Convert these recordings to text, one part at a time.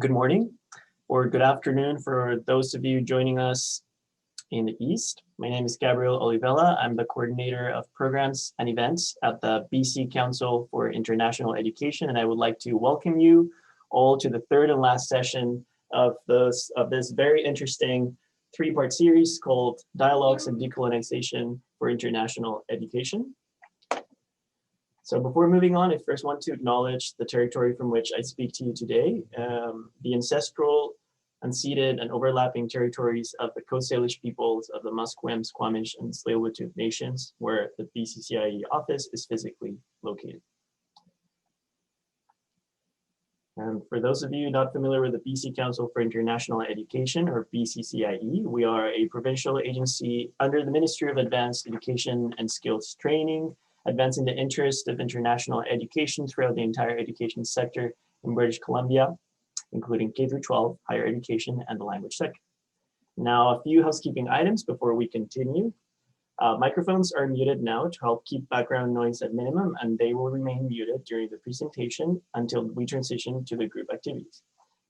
Good morning or good afternoon for those of you joining us in the East. My name is Gabriel Olivella. I'm the coordinator of programs and events at the BC Council for International Education, and I would like to welcome you all to the third and last session of this very interesting three-part series called Dialogues and Decolonization for International Education. So before moving on, I first want to acknowledge the territory from which I speak to you today, the ancestral, unceded, and overlapping territories of the Coast Salish peoples of the Musqueam, Squamish, and Tsleil-Waututh nations, where the BCCIE office is physically located. And for those of you not familiar with the BC Council for International Education, or BCCIE, we are a provincial agency under the Ministry of Advanced Education and Skills Training, advancing the interest of international education throughout the entire education sector in British Columbia, including K-12, higher education, and the language sector. Now, a few housekeeping items before we continue. Microphones are muted now to help keep background noise at minimum, and they will remain muted during the presentation until we transition to the group activities.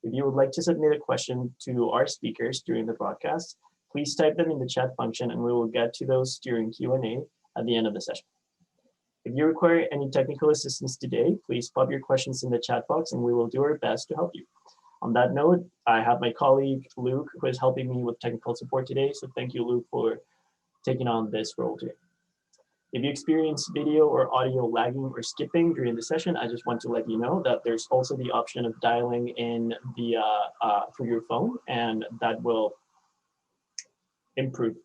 If you would like to submit a question to our speakers during the broadcast, please type them in the chat function and we will get to those during Q&A at the end of the session. If you require any technical assistance today, please pop your questions in the chat box and we will do our best to help you. On that note, I have my colleague, Luke, who is helping me with technical support today. So thank you, Luke, for taking on this role today. If you experience video or audio lagging or skipping during the session, I just want to let you know that there's also the option of dialing in via through your phone, and that will improve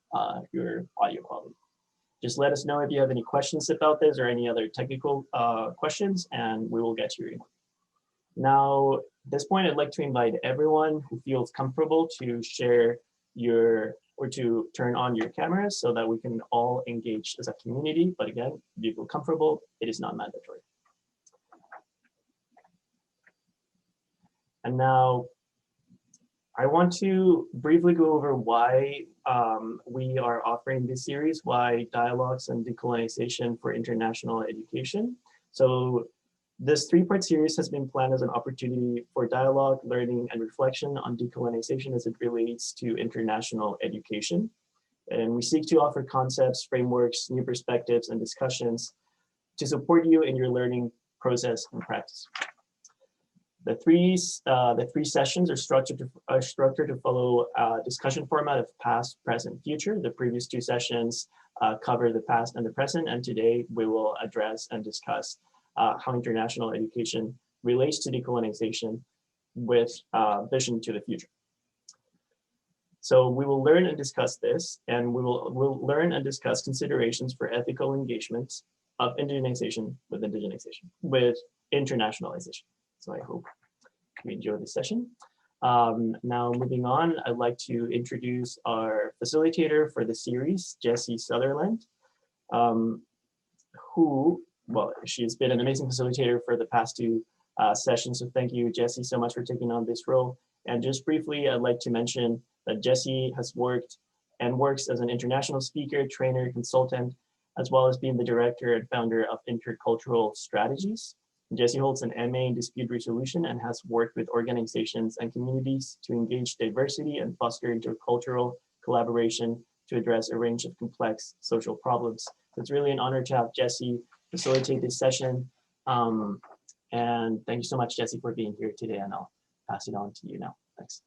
your audio quality. Just let us know if you have any questions about this or any other technical questions, and we will get to your input. Now, at this point, I'd like to invite everyone who feels comfortable to share or to turn on your cameras so that we can all engage as a community. But again, if you feel comfortable, it is not mandatory. And now, I want to briefly go over why we are offering this series, why Dialogues and Decolonization for International Education. So this three-part series has been planned as an opportunity for dialogue, learning, and reflection on decolonization as it relates to international education. And we seek to offer concepts, frameworks, new perspectives, and discussions to support you in your learning process and practice. The three sessions are structured to follow a discussion format of past, present, future. The previous two sessions cover the past and the present, and today we will address and discuss how international education relates to decolonization with vision to the future. So we will learn and discuss this, and we'll learn and discuss considerations for ethical engagement of indigenization with internationalization. So I hope you enjoy this session. Now moving on, I'd like to introduce our facilitator for the series, Jessie Sutherland, who, well, she's been an amazing facilitator for the past two sessions. So thank you, Jessie, so much for taking on this role. And just briefly, I'd like to mention that Jessie has worked and works as an international speaker, trainer, consultant, as well as being the director and founder of Intercultural Strategies. Jessie holds an MA in dispute resolution and has worked with organizations and communities to engage diversity and foster intercultural collaboration to address a range of complex social problems. So it's really an honor to have Jessie facilitate this session. And thank you so much, Jessie, for being here today, and I'll pass it on to you now. Thanks.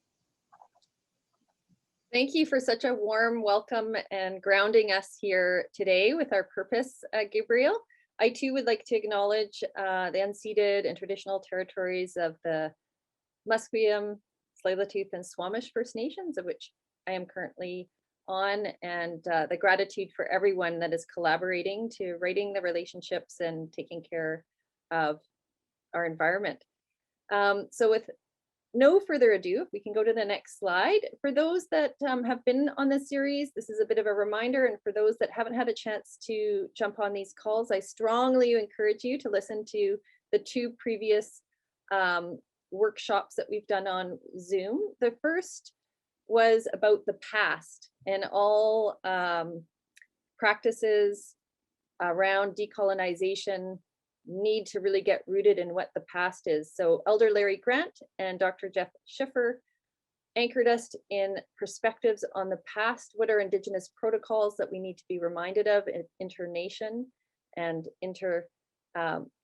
Thank you for such a warm welcome and grounding us here today with our purpose, Gabriel. I too would like to acknowledge the unceded and traditional territories of the Musqueam, Tsleil-Waututh, and Squamish First Nations, of which I am currently on, and the gratitude for everyone that is collaborating to writing the relationships and taking care of our environment. So with no further ado, if we can go to the next slide. For those that have been on this series, this is a bit of a reminder, and for those that haven't had a chance to jump on these calls, I strongly encourage you to listen to the two previous workshops that we've done on Zoom. The first was about the past and all practices around decolonization need to really get rooted in what the past is. So Elder Larry Grant and Dr. Jeff Schiffer anchored us in perspectives on the past. What are Indigenous protocols that we need to be reminded of in internation and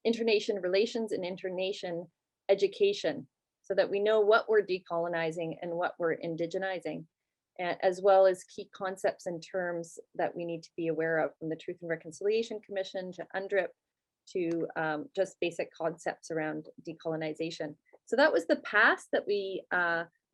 internation relations and internation education, so that we know what we're decolonizing and what we're indigenizing, as well as key concepts and terms that we need to be aware of, from the Truth and Reconciliation Commission to UNDRIP to just basic concepts around decolonization. So that was the past that we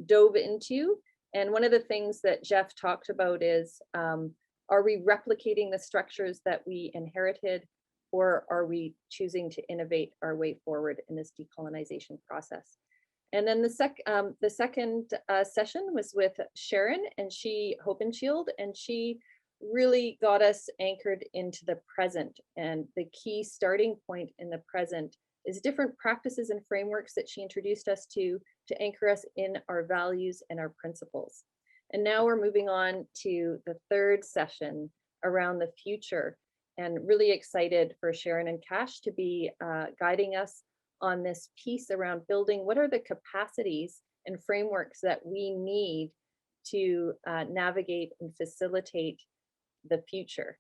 dove into. And one of the things that Jeff talked about is, are we replicating the structures that we inherited, or are we choosing to innovate our way forward in this decolonization process? And then the second session was with Sharon and Hopenshield, and she really got us anchored into the present. And the key starting point in the present is different practices and frameworks that she introduced us to anchor us in our values and our principles. And now we're moving on to the third session around the future, and really excited for Sharon and Cash to be guiding us on this piece around building what are the capacities and frameworks that we need to navigate and facilitate the future,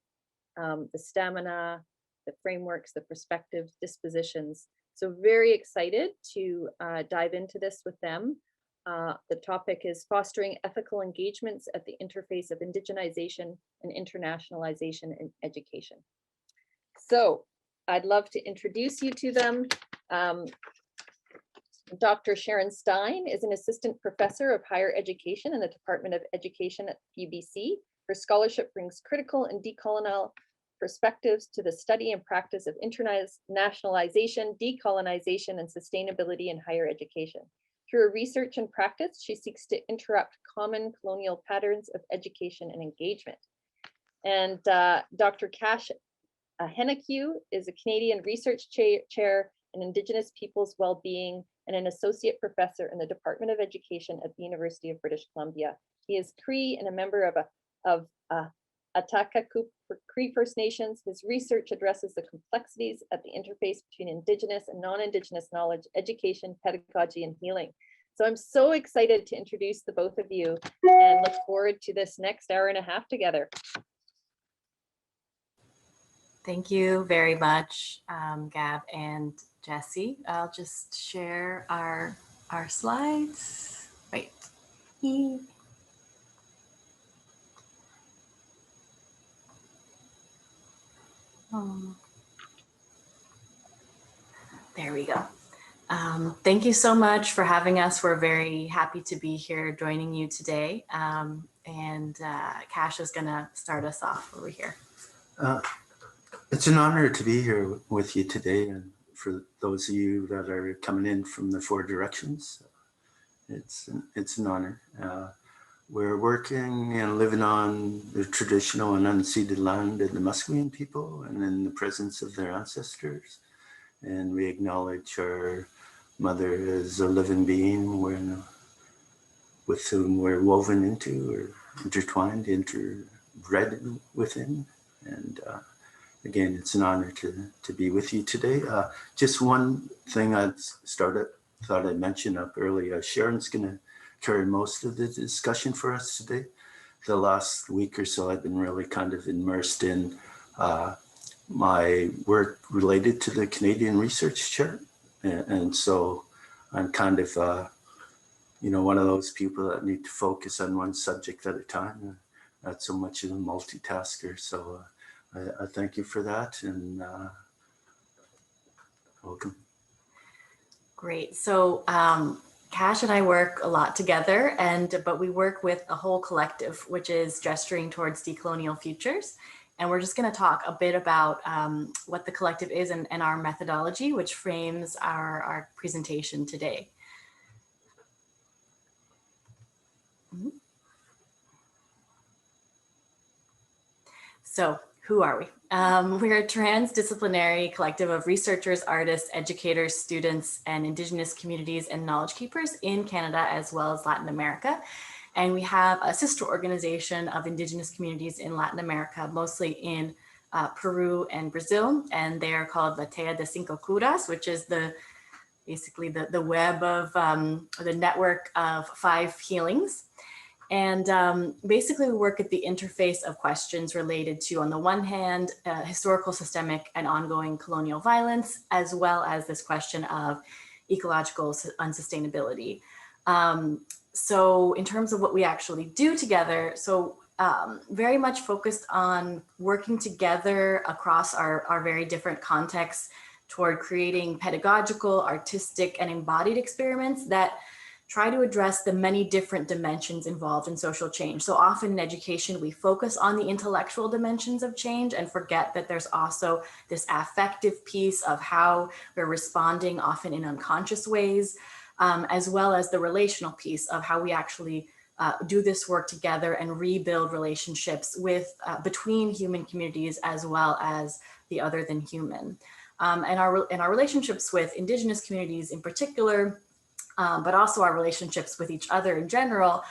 the stamina, the frameworks, the perspectives, dispositions. So very excited to dive into this with them. The topic is fostering ethical engagements at the interface of indigenization and internationalization in education. So I'd love to introduce you to them. Dr. Sharon Stein is an assistant professor of higher education in the Department of Education at UBC. Her scholarship brings critical and decolonial perspectives to the study and practice of internationalization, decolonization, and sustainability in higher education. Through her research and practice, she seeks to interrupt common colonial patterns of education and engagement. And Dr. Cash Henakew is a Canadian research chair in Indigenous people's well-being and an associate professor in the Department of Education at the University of British Columbia. He is Cree and a member of Atakaku Cree First Nations. His research addresses the complexities at the interface between Indigenous and non-Indigenous knowledge, education, pedagogy, and healing. So I'm so excited to introduce the both of you and look forward to this next hour and a half together. Thank you very much, Gab and Jesse. I'll just share our slides. Wait. There we go. Thank you so much for having us. We're very happy to be here joining you today. And Cash is going to start us off over here. It's an honor to be here with you today, and for those of you that are coming in from the four directions, it's an honor. We're working and living on the traditional and unceded land of the Musqueam people and in the presence of their ancestors. And we acknowledge our mother as a living being with whom we're woven into, or intertwined, interbred within. And again, it's an honor to be with you today. Just one thing I thought I'd mention up early. Sharon's going to carry most of the discussion for us today. The last week or so, I've been really kind of immersed in my work related to the Canadian Research Chair. And so I'm kind of, one of those people that need to focus on one subject at a time. Not so much of a multitasker. So I thank you for that, and welcome. Great. So Cash and I work a lot together, but we work with a whole collective, which is gesturing towards decolonial futures. And we're just going to talk a bit about what the collective is and our methodology, which frames our presentation today. Mm-hmm. So who are we? We're a transdisciplinary collective of researchers, artists, educators, students, and Indigenous communities and knowledge keepers in Canada, as well as Latin America. And we have a sister organization of Indigenous communities in Latin America, mostly in Peru, and Brazil, and they are called La Teia de Cinco Curas, which is basically the web of the network of 5 healings. And basically we work at the interface of questions related to, on the one hand, historical, systemic, and ongoing colonial violence, as well as this question of ecological unsustainability. So in terms of what we actually do together, so very much focused on working together across our very different contexts toward creating pedagogical, artistic, and embodied experiments that try to address the many different dimensions involved in social change. So often in education, we focus on the intellectual dimensions of change and forget that there's also this affective piece of how we're responding, often in unconscious ways, as well as the relational piece of how we actually do this work together and rebuild relationships between human communities as well as the other than human. And our relationships with Indigenous communities in particular, but also our relationships with each other in general,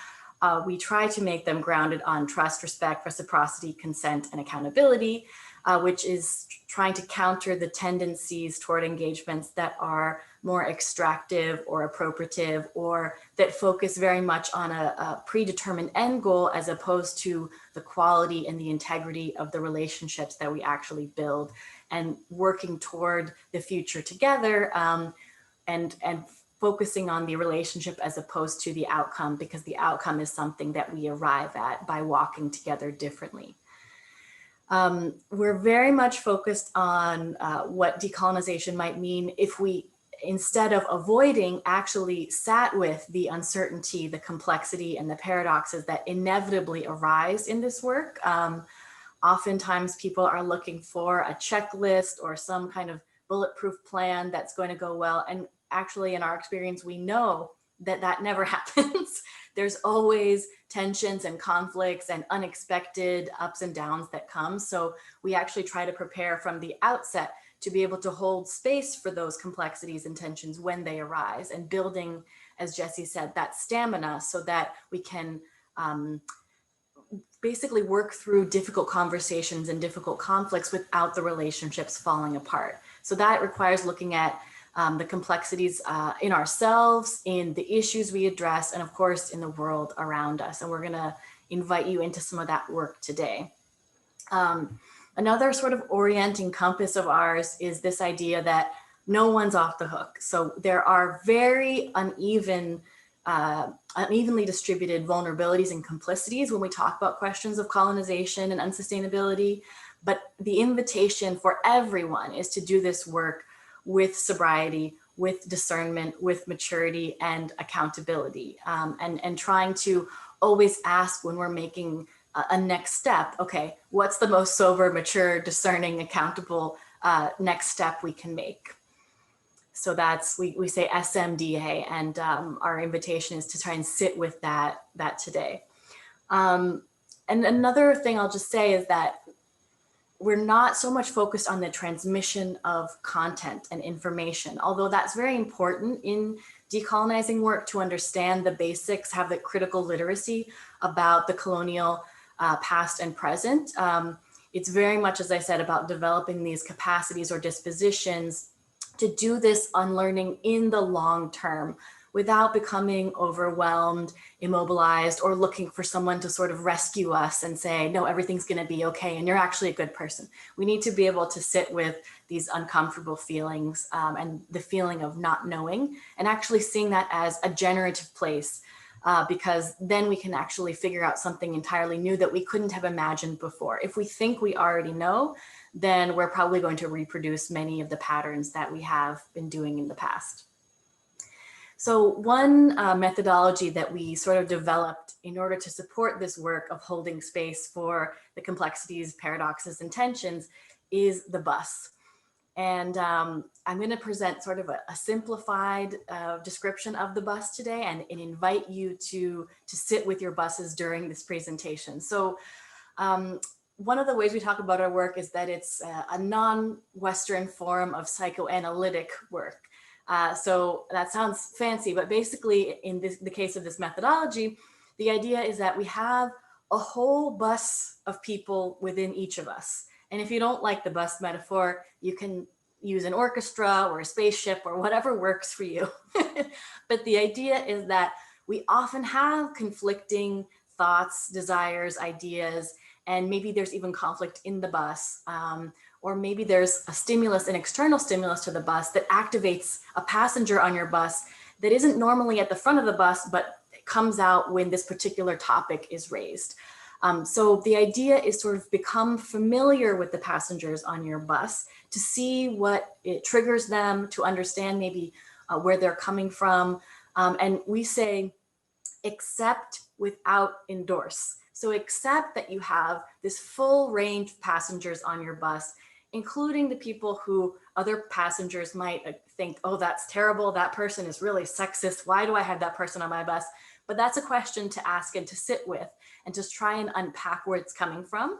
we try to make them grounded on trust, respect, reciprocity, consent, and accountability, which is trying to counter the tendencies toward engagements that are more extractive or appropriative, or that focus very much on a predetermined end goal as opposed to the quality and the integrity of the relationships that we actually build, and working toward the future together, and focusing on the relationship as opposed to the outcome, because the outcome is something that we arrive at by walking together differently. We're very much focused on what decolonization might mean if we, instead of avoiding, actually sat with the uncertainty, the complexity, and the paradoxes that inevitably arise in this work. Oftentimes people are looking for a checklist or some kind of bulletproof plan that's going to go well. And actually, in our experience, we know that that never happens. There's always tensions and conflicts and unexpected ups and downs that come. So we actually try to prepare from the outset to be able to hold space for those complexities and tensions when they arise, and building, as Jessie said, that stamina so that we can basically work through difficult conversations and difficult conflicts without the relationships falling apart. So that requires looking at the complexities in ourselves, in the issues we address, and of course in the world around us. And we're gonna invite you into some of that work today. Another sort of orienting compass of ours is this idea that no one's off the hook. So there are very unevenly distributed vulnerabilities and complicities when we talk about questions of colonization and unsustainability. But the invitation for everyone is to do this work with sobriety, with discernment, with maturity and accountability, and trying to always ask when we're making a next step, okay, what's the most sober, mature, discerning, accountable next step we can make? So that's, we say SMDA, and our invitation is to try and sit with that today. And another thing I'll just say is that we're not so much focused on the transmission of content and information, although that's very important in decolonizing work to understand the basics, have the critical literacy about the colonial past and present. It's very much, as I said, about developing these capacities or dispositions to do this unlearning in the long term without becoming overwhelmed, immobilized, or looking for someone to sort of rescue us and say, no, everything's gonna be okay, and you're actually a good person. We need to be able to sit with these uncomfortable feelings and the feeling of not knowing, and actually seeing that as a generative place, because then we can actually figure out something entirely new that we couldn't have imagined before. If we think we already know, then we're probably going to reproduce many of the patterns that we have been doing in the past. So one methodology that we sort of developed in order to support this work of holding space for the complexities, paradoxes, and tensions is the bus. And I'm going to present sort of a simplified description of the bus today, and invite you to sit with your buses during this presentation. So one of the ways we talk about our work is that it's a non-Western form of psychoanalytic work. So that sounds fancy, but basically in the case of this methodology, the idea is that we have a whole bus of people within each of us. And if you don't like the bus metaphor, you can use an orchestra or a spaceship or whatever works for you. But the idea is that we often have conflicting thoughts, desires, ideas, and maybe there's even conflict in the bus. Or maybe there's a stimulus, an external stimulus to the bus that activates a passenger on your bus that isn't normally at the front of the bus, but comes out when this particular topic is raised. So the idea is sort of become familiar with the passengers on your bus to see what it triggers them, to understand maybe where they're coming from. And we say, accept without endorse. So accept that you have this full range of passengers on your bus, including the people who other passengers might think, oh, that's terrible. That person is really sexist. Why do I have that person on my bus? But that's a question to ask and to sit with and just try and unpack where it's coming from.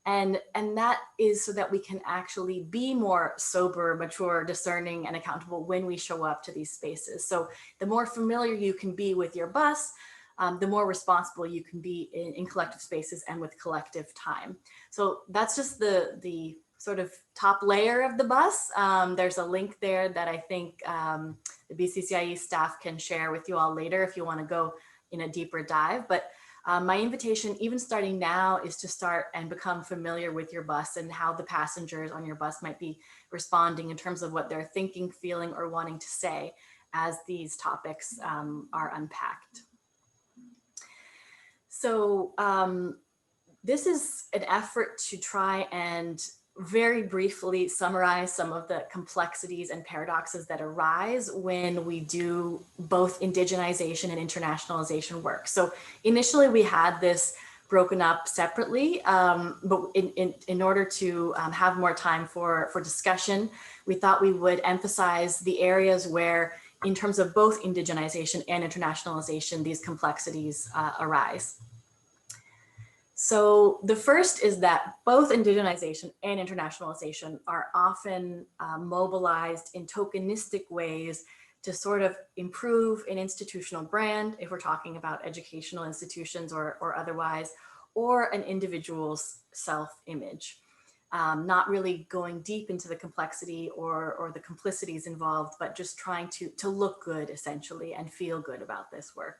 And that is so that we can actually be more sober, mature, discerning, and accountable when we show up to these spaces. So the more familiar you can be with your bus, the more responsible you can be in collective spaces and with collective time. So that's just the sort of top layer of the bus. There's a link there that I think the BCCIE staff can share with you all later if you want to go in a deeper dive. But my invitation, even starting now, is to start and become familiar with your bus and how the passengers on your bus might be responding in terms of what they're thinking, feeling, or wanting to say as these topics are unpacked. So this is an effort to try and very briefly summarize some of the complexities and paradoxes that arise when we do both indigenization and internationalization work. So initially we had this broken up separately, but in order to have more time for discussion, we thought we would emphasize the areas where, in terms of both indigenization and internationalization, these complexities arise. So the first is that both indigenization and internationalization are often mobilized in tokenistic ways to sort of improve an institutional brand, if we're talking about educational institutions or otherwise, or an individual's self-image. Not really going deep into the complexity or the complicities involved, but just trying to look good essentially and feel good about this work.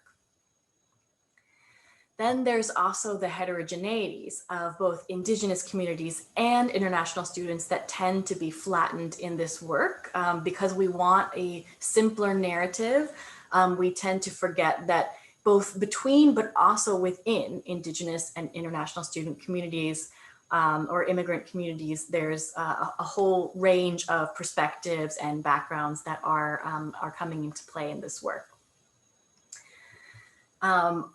Then there's also the heterogeneities of both Indigenous communities and international students that tend to be flattened in this work because we want a simpler narrative. We tend to forget that both between but also within Indigenous and international student communities or immigrant communities, there's a whole range of perspectives and backgrounds that are coming into play in this work.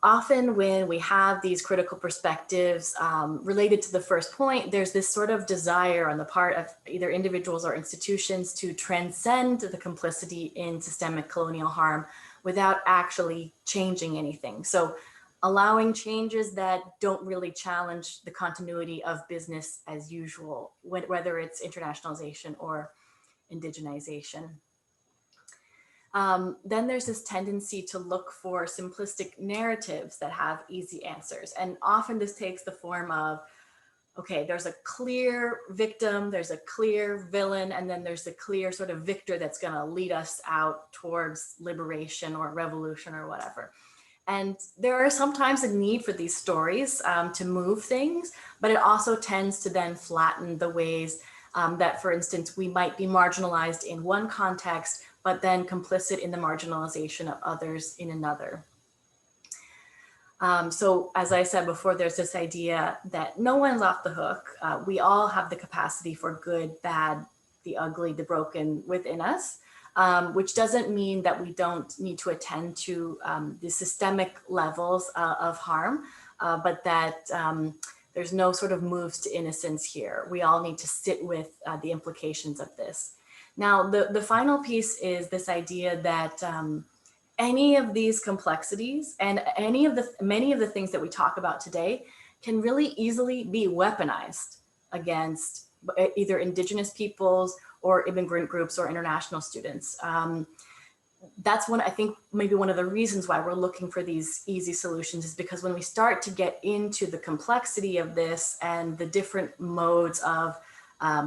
Often when we have these critical perspectives related to the first point, there's this sort of desire on the part of either individuals or institutions to transcend the complicity in systemic colonial harm without actually changing anything. So allowing changes that don't really challenge the continuity of business as usual, whether it's internationalization or indigenization. Then there's this tendency to look for simplistic narratives that have easy answers. And often this takes the form of, okay, there's a clear victim, there's a clear villain, and then there's a clear sort of victor that's going to lead us out towards liberation or revolution or whatever. And there are sometimes a need for these stories to move things, but it also tends to then flatten the ways that, for instance, we might be marginalized in one context, but then complicit in the marginalization of others in another. So as I said before, there's this idea that no one's off the hook. We all have the capacity for good, bad, the ugly, the broken within us, which doesn't mean that we don't need to attend to the systemic levels of harm, but that there's no sort of moves to innocence here. We all need to sit with the implications of this. Now, the final piece is this idea that any of these complexities and many of the things that we talk about today can really easily be weaponized against either Indigenous peoples or immigrant groups or international students. that's I think maybe one of the reasons why we're looking for these easy solutions is because when we start to get into the complexity of this and the different modes of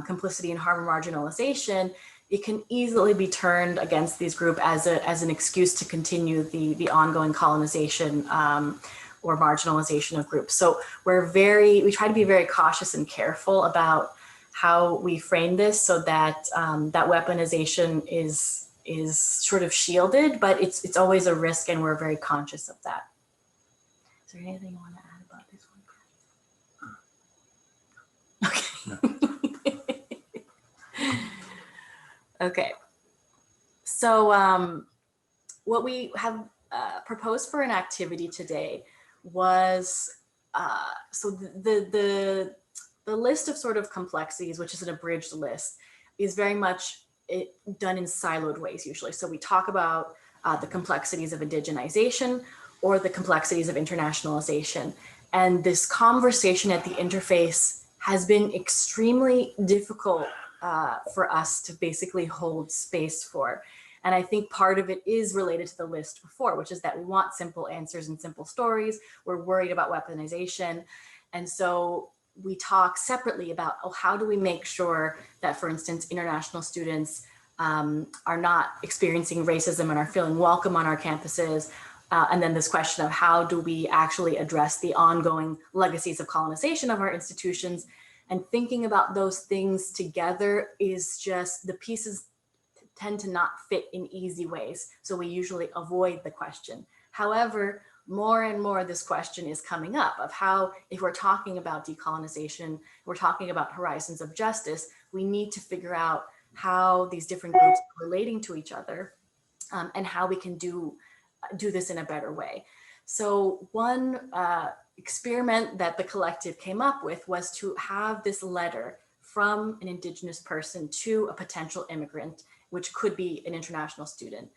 complicity and harm and marginalization, it can easily be turned against these groups as an excuse to continue the ongoing colonization or marginalization of groups. So we try to be very cautious and careful about how we frame this so that that weaponization is sort of shielded, but it's always a risk, and we're very conscious of that. Is there anything you want to add about this one? Okay. Okay. So what we have proposed for an activity today was so the list of sort of complexities, which is an abridged list, is very much done in siloed ways usually. So we talk about the complexities of indigenization or the complexities of internationalization. And this conversation at the interface has been extremely difficult for us to basically hold space for. And I think part of it is related to the list before, which is that we want simple answers and simple stories. We're worried about weaponization. And so we talk separately about, how do we make sure that, for instance, international students are not experiencing racism and are feeling welcome on our campuses? And then this question of how do we actually address the ongoing legacies of colonization of our institutions? And thinking about those things together is just, the pieces tend to not fit in easy ways. So we usually avoid the question. However, more and more this question is coming up of how, if we're talking about decolonization, we're talking about horizons of justice, we need to figure out how these different groups are relating to each other and how we can do this in a better way. So one experiment that the collective came up with was to have this letter from an Indigenous person to a potential immigrant, which could be an international student.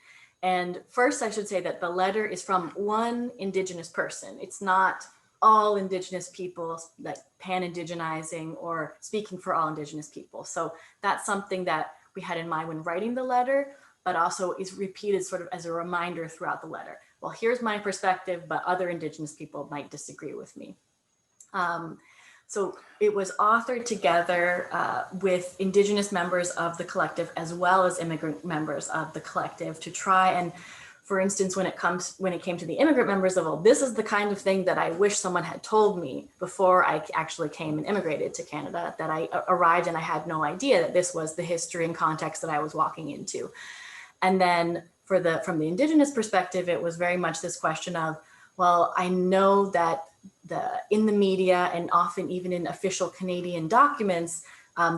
And first, I should say that the letter is from one Indigenous person. It's not all Indigenous people, like pan-Indigenizing or speaking for all Indigenous people. So that's something that we had in mind when writing the letter, but also is repeated sort of as a reminder throughout the letter. Well, here's my perspective, but other Indigenous people might disagree with me. So it was authored together with Indigenous members of the collective as well as immigrant members of the collective to try and, for instance, when it came to the immigrant members of, this is the kind of thing that I wish someone had told me before I actually came and immigrated to Canada, that I arrived and I had no idea that this was the history and context that I was walking into. And then from the Indigenous perspective, it was very much this question of, well, I know that in the media and often even in official Canadian documents,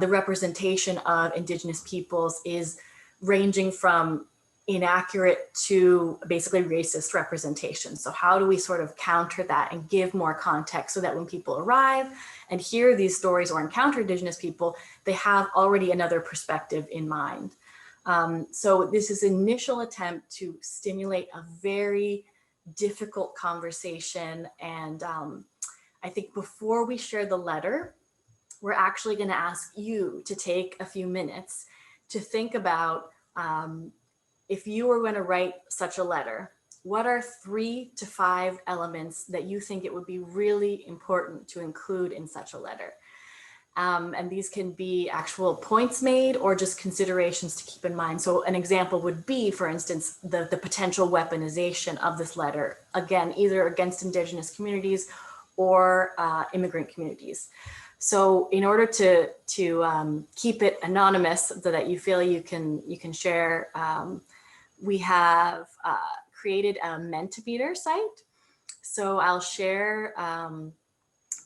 the representation of Indigenous peoples is ranging from inaccurate to basically racist representation. So how do we sort of counter that and give more context so that when people arrive and hear these stories or encounter Indigenous people, they have already another perspective in mind. So this is an initial attempt to stimulate a very difficult conversation. And I think before we share the letter, we're actually going to ask you to take a few minutes to think about if you were going to write such a letter, what are 3 to 5 elements that you think it would be really important to include in such a letter? And these can be actual points made or just considerations to keep in mind. So an example would be, for instance, the potential weaponization of this letter, again, either against Indigenous communities or immigrant communities. So in order to keep it anonymous so that you feel you can share, we have created a Mentimeter site. So I'll share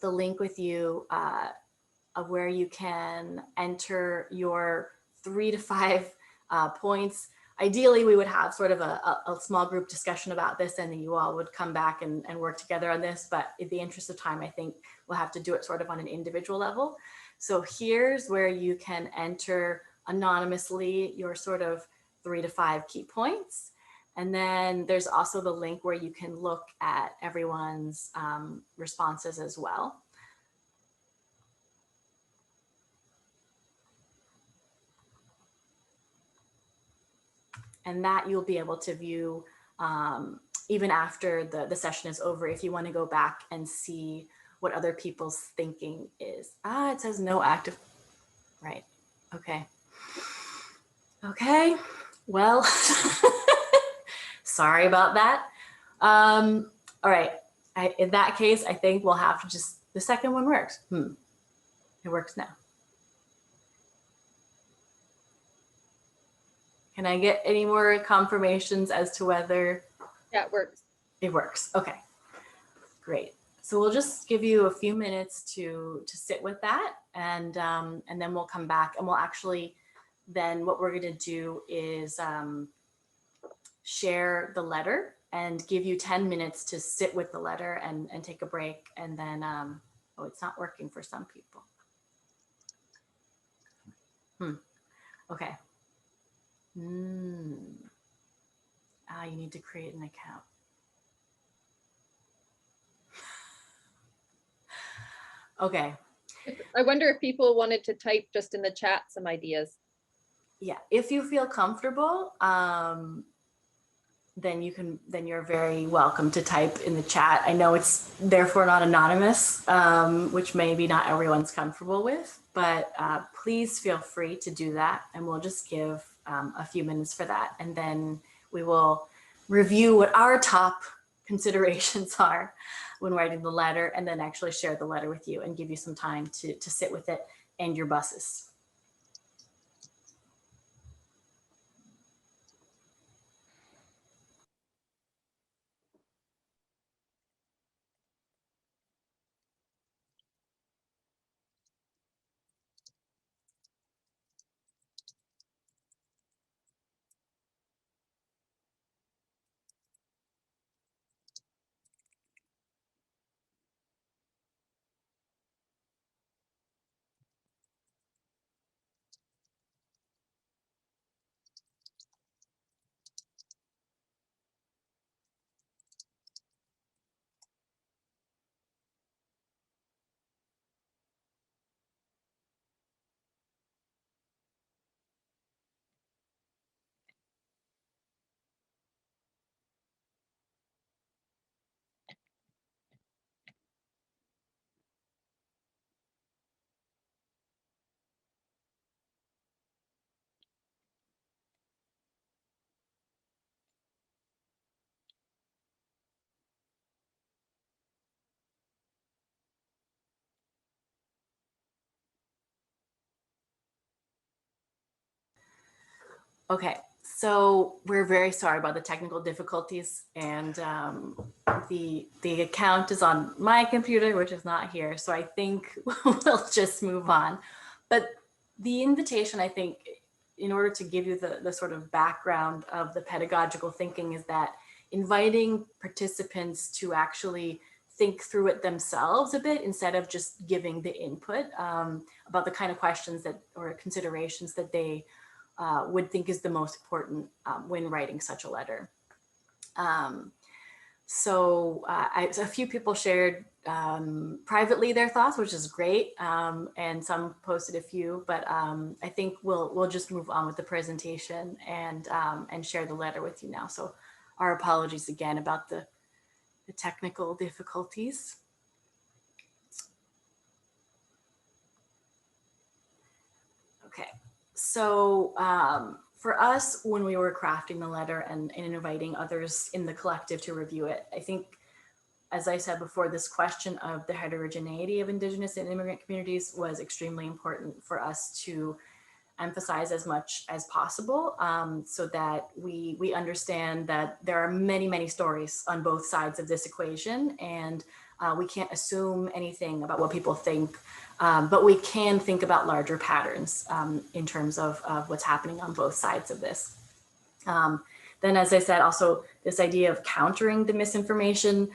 the link with you of where you can enter your 3 to 5 points. Ideally, we would have sort of a small group discussion about this, and then you all would come back and work together on this. But in the interest of time, I think we'll have to do it sort of on an individual level. So here's where you can enter anonymously your sort of 3 to 5 key points. And then there's also the link where you can look at everyone's responses as well. And that you'll be able to view even after the session is over, if you want to go back and see what other people's thinking is. It says no active, right, okay. Okay, well, sorry about that. All right, in that case, I think we'll have to just, the second one works. It works now. Can I get any more confirmations as to whether? Yeah, it works. It works, okay, great. So we'll just give you a few minutes to sit with that, and then we'll come back and we'll actually, then what we're gonna do is share the letter and give you 10 minutes to sit with the letter and take a break, and then, oh, it's not working for some people. Okay. You need to create an account. Okay. I wonder if people wanted to type just in the chat some ideas. Yeah, if you feel comfortable, then you're very welcome to type in the chat. I know it's therefore not anonymous, which maybe not everyone's comfortable with, but please feel free to do that. And we'll just give a few minutes for that. And then we will review what our top considerations are when writing the letter, and then actually share the letter with you and give you some time to sit with it and your buses. Okay, so we're very sorry about the technical difficulties, and the account is on my computer, which is not here. So I think we'll just move on. But the invitation, I think, in order to give you the sort of background of the pedagogical thinking, is that inviting participants to actually think through it themselves a bit, instead of just giving the input about the kind of questions that, or considerations that they would think is the most important when writing such a letter. So a few people shared privately their thoughts, which is great, and some posted a few, but I think we'll just move on with the presentation and share the letter with you now. So our apologies again about the technical difficulties. Okay. So for us, when we were crafting the letter and inviting others in the collective to review it, I think, as I said before, this question of the heterogeneity of Indigenous and immigrant communities was extremely important for us to emphasize as much as possible, so that we understand that there are many, many stories on both sides of this equation, and we can't assume anything about what people think, but we can think about larger patterns in terms of what's happening on both sides of this. Then, as I said, also this idea of countering the misinformation.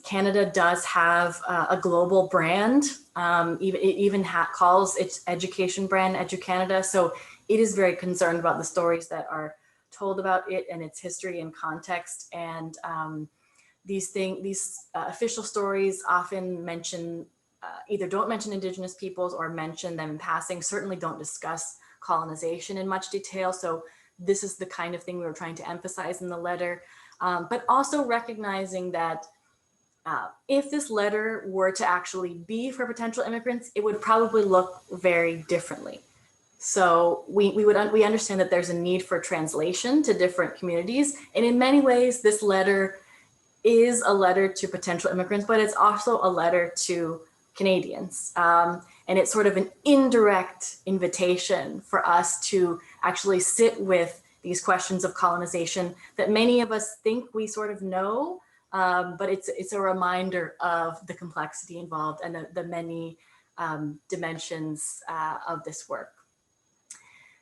Canada does have a global brand. It even calls its education brand EduCanada. So it is very concerned about the stories that are told about it and its history and context. And these official stories often mention, either don't mention Indigenous peoples or mention them in passing, certainly don't discuss colonization in much detail. So this is the kind of thing we were trying to emphasize in the letter, but also recognizing that if this letter were to actually be for potential immigrants, it would probably look very differently. So we understand that there's a need for translation to different communities. And in many ways, this letter is a letter to potential immigrants, but it's also a letter to Canadians. And it's sort of an indirect invitation for us to actually sit with these questions of colonization that many of us think we sort of know, but it's a reminder of the complexity involved and the many dimensions of this work.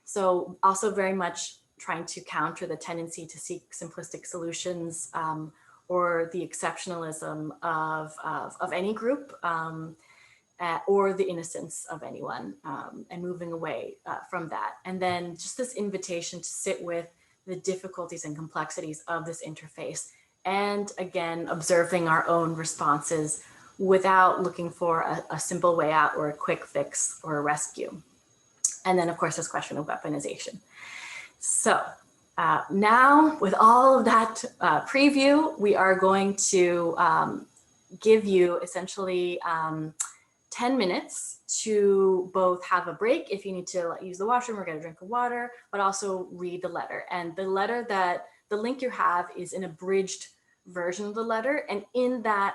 So also very much trying to counter the tendency to seek simplistic solutions or the exceptionalism of any group or the innocence of anyone, and moving away from that. And then just this invitation to sit with the difficulties and complexities of this interface, and again, observing our own responses without looking for a simple way out or a quick fix or a rescue. And then of course, this question of weaponization. So now with all of that preview, we are going to give you essentially 10 minutes to both have a break if you need to use the washroom or get a drink of water, but also read the letter. And the letter the link you have is an abridged version of the letter. And in that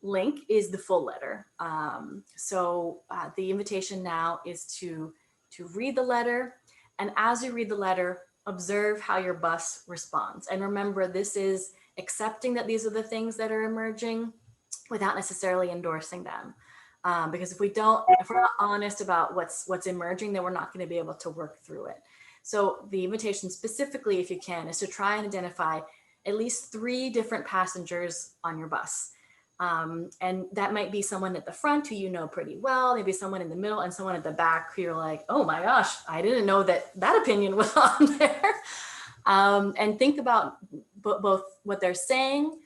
link is the full letter. So the invitation now is to read the letter. And as you read the letter, observe how your bus responds. And remember, this is accepting that these are the things that are emerging without necessarily endorsing them. Because if we're not honest about what's emerging, then we're not going to be able to work through it. So the invitation specifically, if you can, is to try and identify at least 3 different passengers on your bus. And that might be someone at the front who you know pretty well, maybe someone in the middle and someone at the back who you're like, oh my gosh, I didn't know that opinion was on there. And think about both what they're saying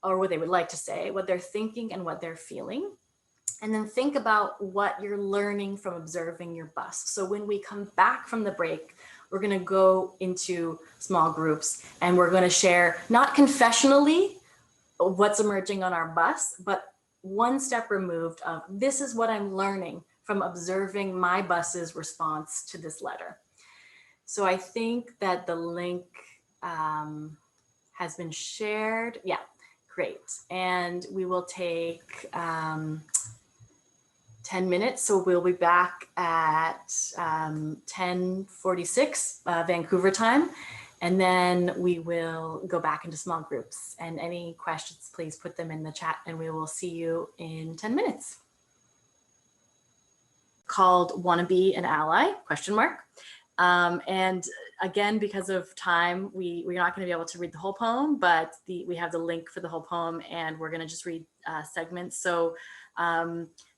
or what they would like to say, what they're thinking and what they're feeling. And then think about what you're learning from observing your bus. So when we come back from the break, we're going to go into small groups and we're going to share, not confessionally, what's emerging on our bus, but one step removed of this is what I'm learning from observing my bus's response to this letter. So I think that the link has been shared. Yeah, great. And we will take 10 minutes. So we'll be back at 10:46 Vancouver time. And then we will go back into small groups, and any questions, please put them in the chat and we will see you in 10 minutes. Called Wanna Be an Ally, ? And again, because of time, we're not gonna be able to read the whole poem, but we have the link for the whole poem and we're gonna just read segments. So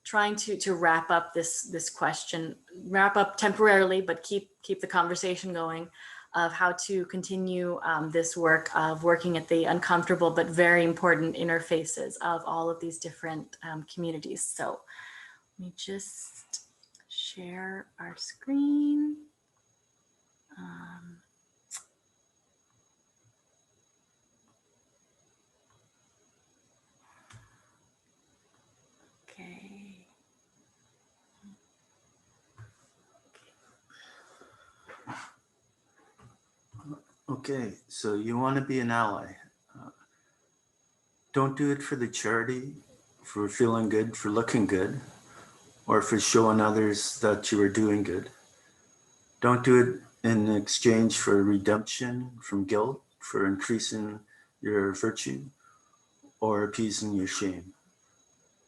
trying to wrap up this question, wrap up temporarily, but keep the conversation going, of how to continue this work of working at the uncomfortable but very important interfaces of all of these different communities. So let me just share our screen. Okay. Okay, so you want to be an ally. Don't do it for the charity, for feeling good, for looking good, or for showing others that you are doing good. Don't do it in exchange for redemption from guilt, for increasing your virtue, or appeasing your shame.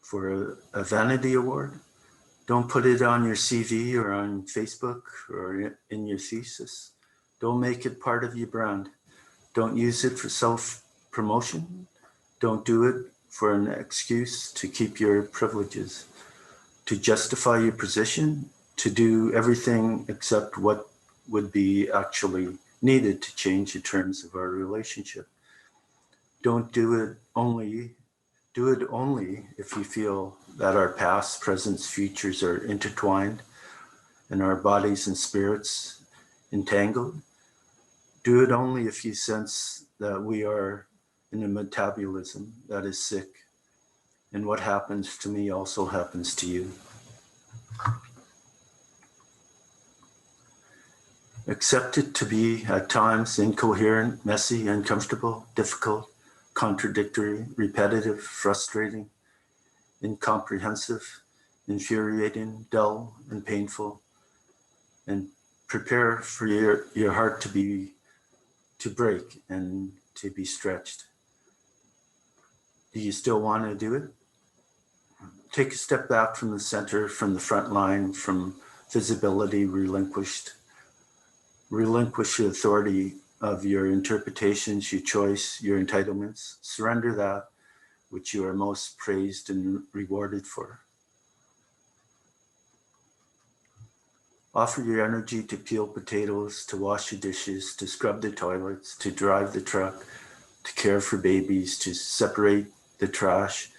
For a vanity award, don't put it on your CV or on Facebook or in your thesis. Don't make it part of your brand. Don't use it for self-promotion. Don't do it for an excuse to keep your privileges, to justify your position, to do everything except what would be actually needed to change the terms of our relationship. Don't do it only if you feel that our past, presents, futures are intertwined and our bodies and spirits entangled. Do it only if you sense that we are in a metabolism that is sick, and what happens to me also happens to you. Accept it to be at times incoherent, messy, uncomfortable, difficult, contradictory, repetitive, frustrating, incomprehensive, infuriating, dull, and painful, and prepare for your heart to break and to be stretched. Do you still want to do it? Take a step back from the center, from the front line, from visibility relinquished. Relinquish the authority of your interpretations, your choice, your entitlements. Surrender that which you are most praised and rewarded for. Offer your energy to peel potatoes, to wash the dishes, to scrub the toilets, to drive the truck, to care for babies, to separate the trash,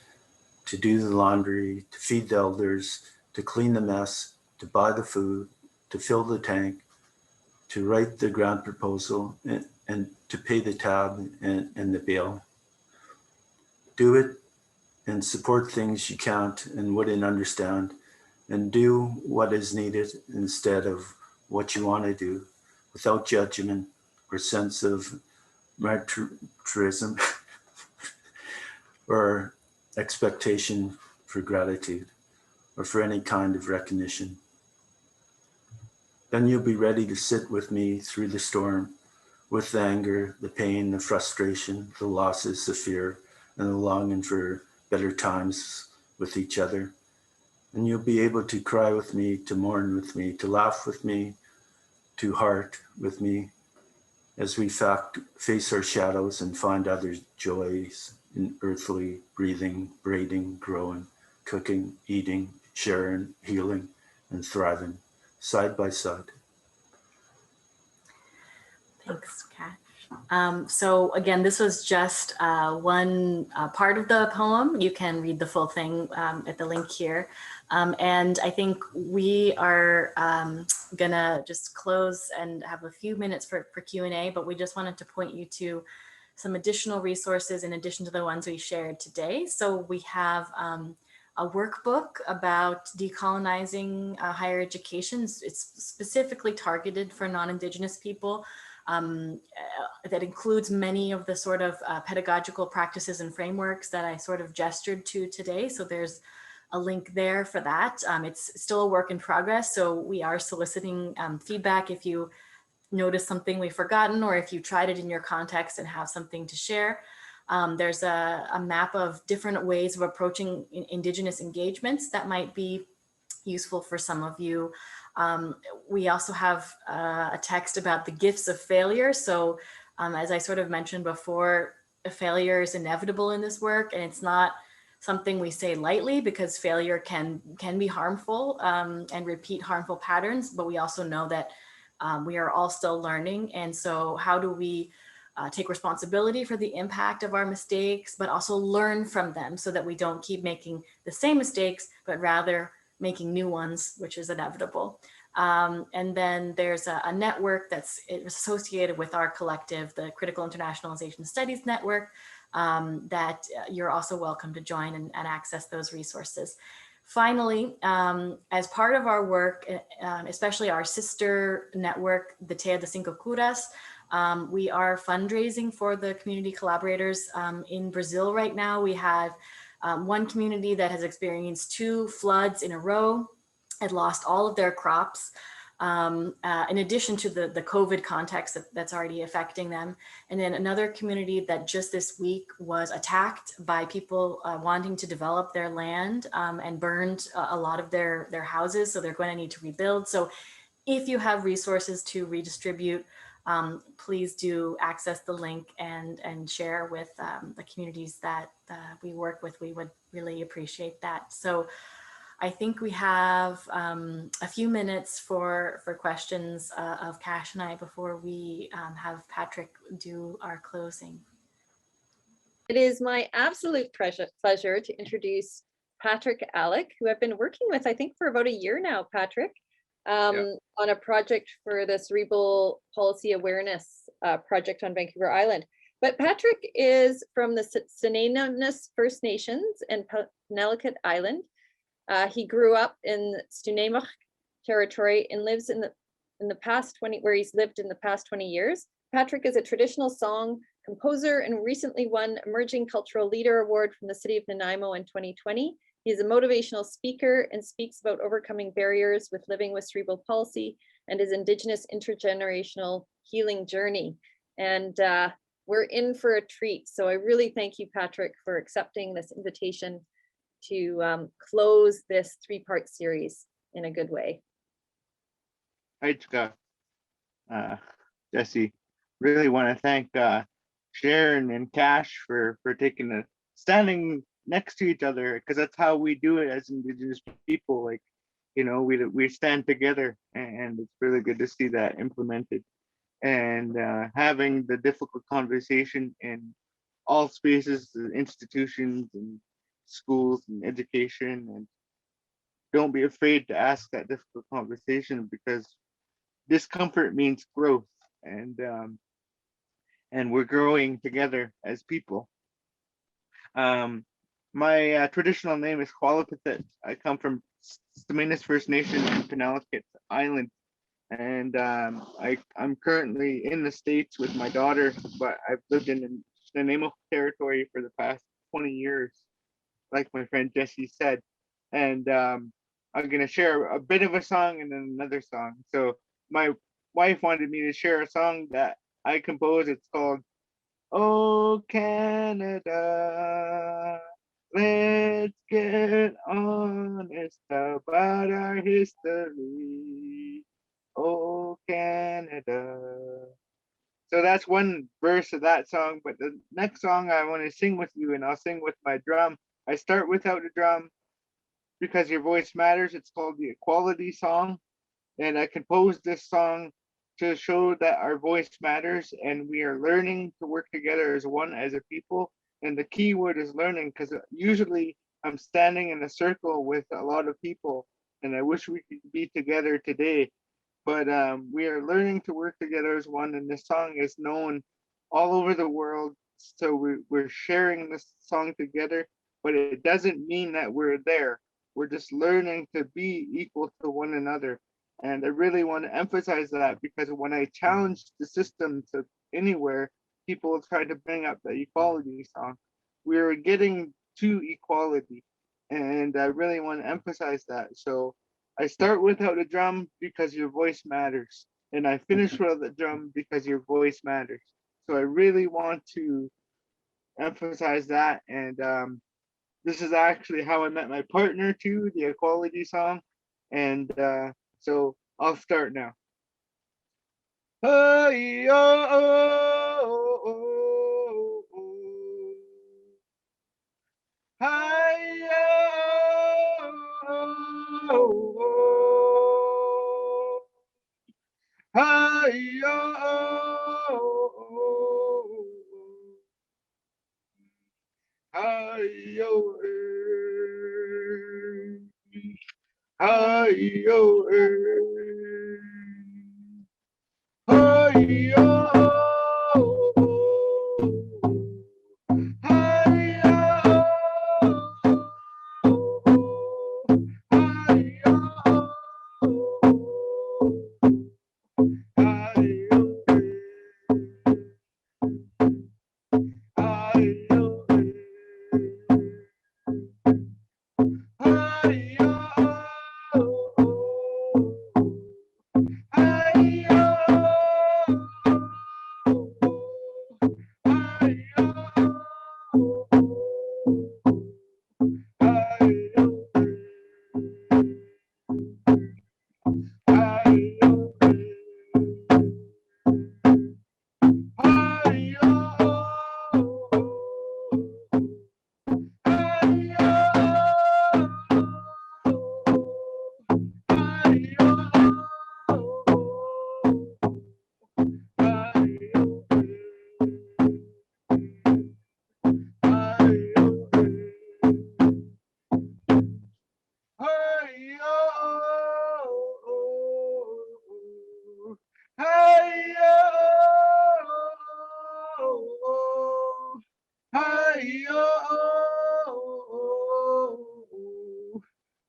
to do the laundry, to feed the elders, to clean the mess, to buy the food, to fill the tank, to write the grant proposal, and to pay the tab and the bill. Do it and support things you can't and wouldn't understand, and do what is needed instead of what you want to do, without judgment or sense of martyrism or expectation for gratitude or for any kind of recognition. Then you'll be ready to sit with me through the storm, with the anger, the pain, the frustration, the losses, the fear, and the longing for better times with each other. And you'll be able to cry with me, to mourn with me, to laugh with me, to heart with me, as we face our shadows and find other joys in earthly breathing, braiding, growing, cooking, eating, sharing, healing, and thriving, side by side. Thanks, Cash. So again, this was just one part of the poem. You can read the full thing at the link here. And I think we are gonna just close and have a few minutes for Q&A, but we just wanted to point you to some additional resources in addition to the ones we shared today. So we have a workbook about decolonizing higher education. It's specifically targeted for non-Indigenous people. That includes many of the sort of pedagogical practices and frameworks that I sort of gestured to today. So there's a link there for that. It's still a work in progress, so we are soliciting feedback if you notice something we've forgotten or if you tried it in your context and have something to share. There's a map of different ways of approaching Indigenous engagements that might be useful for some of you. We also have a text about the gifts of failure. So as I sort of mentioned before, a failure is inevitable in this work, and it's not something we say lightly because failure can be harmful and repeat harmful patterns, but we also know that we are all still learning. And so how do we take responsibility for the impact of our mistakes, but also learn from them so that we don't keep making the same mistakes, but rather making new ones, which is inevitable. And then there's a network that's associated with our collective, the Critical Internationalization Studies Network, that you're also welcome to join and access those resources. Finally, as part of our work, especially our sister network, the Tea de Cinco Curas, we are fundraising for the community collaborators in Brazil right now. We have one community that has experienced 2 floods in a row and lost all of their crops, in addition to the COVID context that's already affecting them. And then another community that just this week was attacked by people wanting to develop their land and burned a lot of their houses. So they're going to need to rebuild. So if you have resources to redistribute, please do access the link and share with the communities that we work with. We would really appreciate that. So I think we have a few minutes for questions of Cash and I before we have Patrick do our closing. It is my absolute pleasure to introduce Patrick Alec, who I've been working with, I think, for about a year now, Patrick. on a project for the Cerebral Policy Awareness project on Vancouver Island. But Patrick is from the Sinainamnus First Nations and Penelakut Island. He grew up in Stunamach territory and lives in the past 20, where he's lived in the past 20 years. Patrick is a traditional song composer and recently won Emerging Cultural Leader Award from the City of Nanaimo in 2020. He's a motivational speaker and speaks about overcoming barriers with living with cerebral palsy and his Indigenous intergenerational healing journey. And we're in for a treat. So I really thank you, Patrick, for accepting this invitation to close this three-part series in a good way. Hi, Chika. Jesse, really want to thank Sharon and Cash for standing next to each other, because that's how we do it as Indigenous people. Like, you know, we stand together, and it's really good to see that implemented. And having the difficult conversation in all spaces, institutions and schools and education, and don't be afraid to ask that difficult conversation, because discomfort means growth, and we're growing together as people. My traditional name is Qualipathet. I come from Staminas First Nation in Penelakut Island, and I'm currently in the States with my daughter, but I've lived in the Nanaimo territory for the past 20 years, like my friend Jesse said. And I'm gonna share a bit of a song and then another song. So my wife wanted me to share a song that I composed. It's called "Oh Canada, let's get honest about our history. Oh Canada." So that's one verse of that song, but the next song I want to sing with you, and I'll sing with my drum. I start without a drum because your voice matters. It's called the Equality Song, and I composed this song to show that our voice matters, and we are learning to work together as one, as a people. And the key word is learning, because usually I'm standing in a circle with a lot of people, and I wish we could be together today. But we are learning to work together as one, and this song is known all over the world. So we're sharing this song together, but it doesn't mean that we're there. We're just learning to be equal to one another. And I really want to emphasize that, because when I challenge the system to anywhere, people try to bring up the equality song. We're getting to equality, and I really want to emphasize that. So I start without a drum because your voice matters, and I finish with a drum because your voice matters. So I really want to emphasize that, and this is actually how I met my partner too, the Equality Song, and so I'll start now. Hey, oh, oh, oh, oh. Hey, oh, oh, oh. Hey, oh, oh, oh. Hey, oh, hey, oh, hey,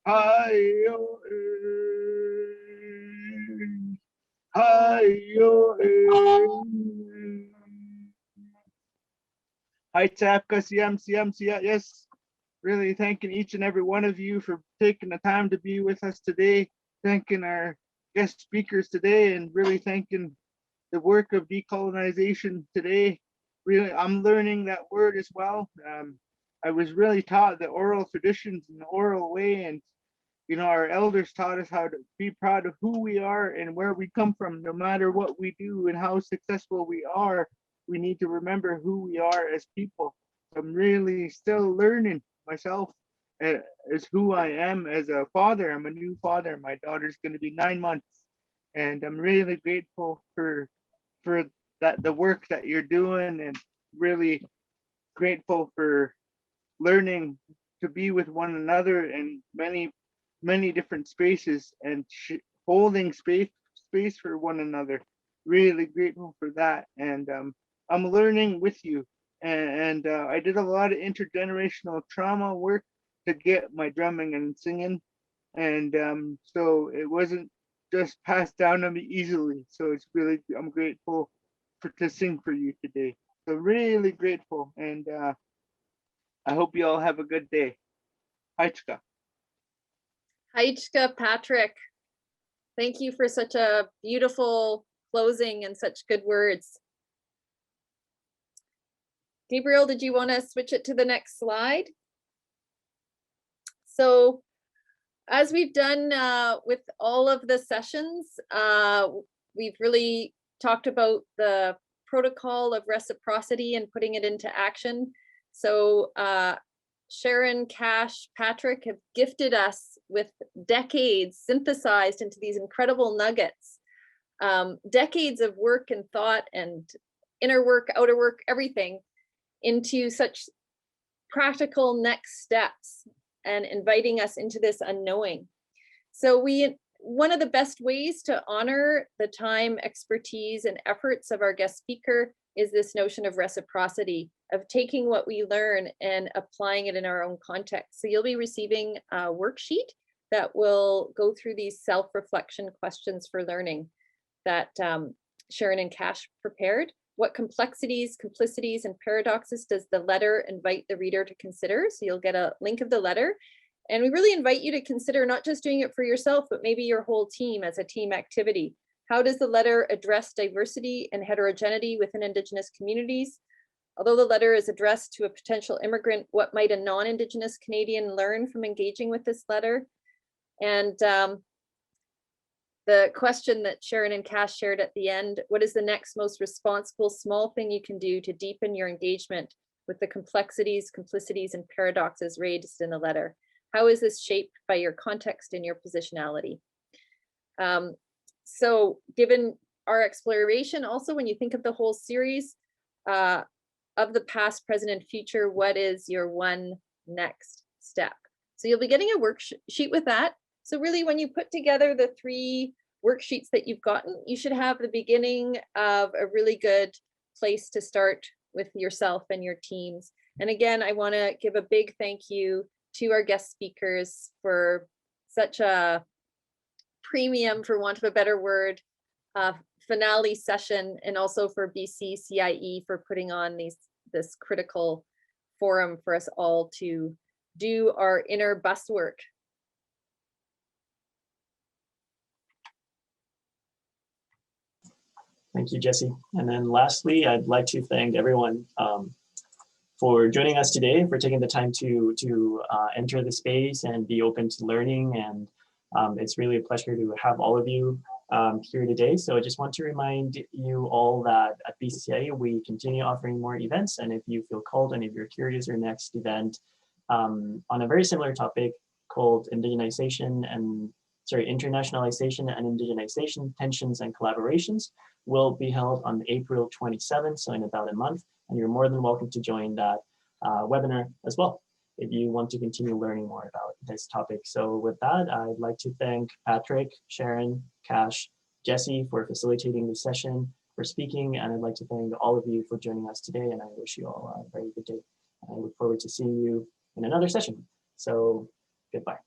Hi-yo, hi-yo, Hi, Tapka, Siam, yes. Really thanking each and every one of you for taking the time to be with us today, thanking our guest speakers today, and really thanking the work of decolonization today. Really, I'm learning that word as well. I was really taught the oral traditions in the oral way, and you know, our elders taught us how to be proud of who we are and where we come from. No matter what we do and how successful we are, we need to remember who we are as people. I'm really still learning myself as who I am as a father. I'm a new father. My daughter's going to be 9 months, and I'm really grateful for that the work that you're doing, and really grateful for learning to be with one another in many different spaces, and holding space for one another. Really grateful for that, and I'm learning with you. And I did a lot of intergenerational trauma work to get my drumming and singing, and so it wasn't just passed down to me easily. So it's really, I'm grateful to sing for you today. So really grateful, and I hope you all have a good day. Haichka. Haichka, Patrick. Thank you for such a beautiful closing and such good words. Gabriel, did you want to switch it to the next slide? So as we've done with all of the sessions, we've really talked about the protocol of reciprocity and putting it into action. So Sharon, Cash, Patrick have gifted us with decades synthesized into these incredible nuggets, decades of work and thought and inner work, outer work, everything into such practical next steps and inviting us into this unknowing. So one of the best ways to honor the time, expertise, and efforts of our guest speaker is this notion of reciprocity, of taking what we learn and applying it in our own context. So you'll be receiving a worksheet that will go through these self-reflection questions for learning that Sharon and Cash prepared. What complexities, complicities, and paradoxes does the letter invite the reader to consider? So you'll get a link of the letter. And we really invite you to consider not just doing it for yourself, but maybe your whole team as a team activity. How does the letter address diversity and heterogeneity within Indigenous communities? Although the letter is addressed to a potential immigrant, what might a non-Indigenous Canadian learn from engaging with this letter? And the question that Sharon and Cash shared at the end, what is the next most responsible small thing you can do to deepen your engagement with the complexities, complicities, and paradoxes raised in the letter? How is this shaped by your context and your positionality? So given our exploration, also when you think of the whole series of the past, present, and future, what is your one next step? So you'll be getting a worksheet with that. So really when you put together the 3 worksheets that you've gotten, you should have the beginning of a really good place to start with yourself and your teams. And again, I want to give a big thank you to our guest speakers for such a premium, for want of a better word, finale session, and also for BCCIE for putting on this critical forum for us all to do our inner bus work. Thank you, Jessie. And then lastly, I'd like to thank everyone for joining us today, for taking the time to enter the space and be open to learning. And it's really a pleasure to have all of you here today. So I just want to remind you all that at BCCIE, we continue offering more events. And if you feel called and if you're curious, your next event on a very similar topic called Internationalization and Indigenization, Tensions and Collaborations will be held on April 27th, so in about a month, and you're more than welcome to join that webinar as well if you want to continue learning more about this topic. So with that, I'd like to thank Patrick, Sharon, Cash, Jessie for facilitating this session, for speaking, and I'd like to thank all of you for joining us today, and I wish you all a very good day. I look forward to seeing you in another session. So goodbye.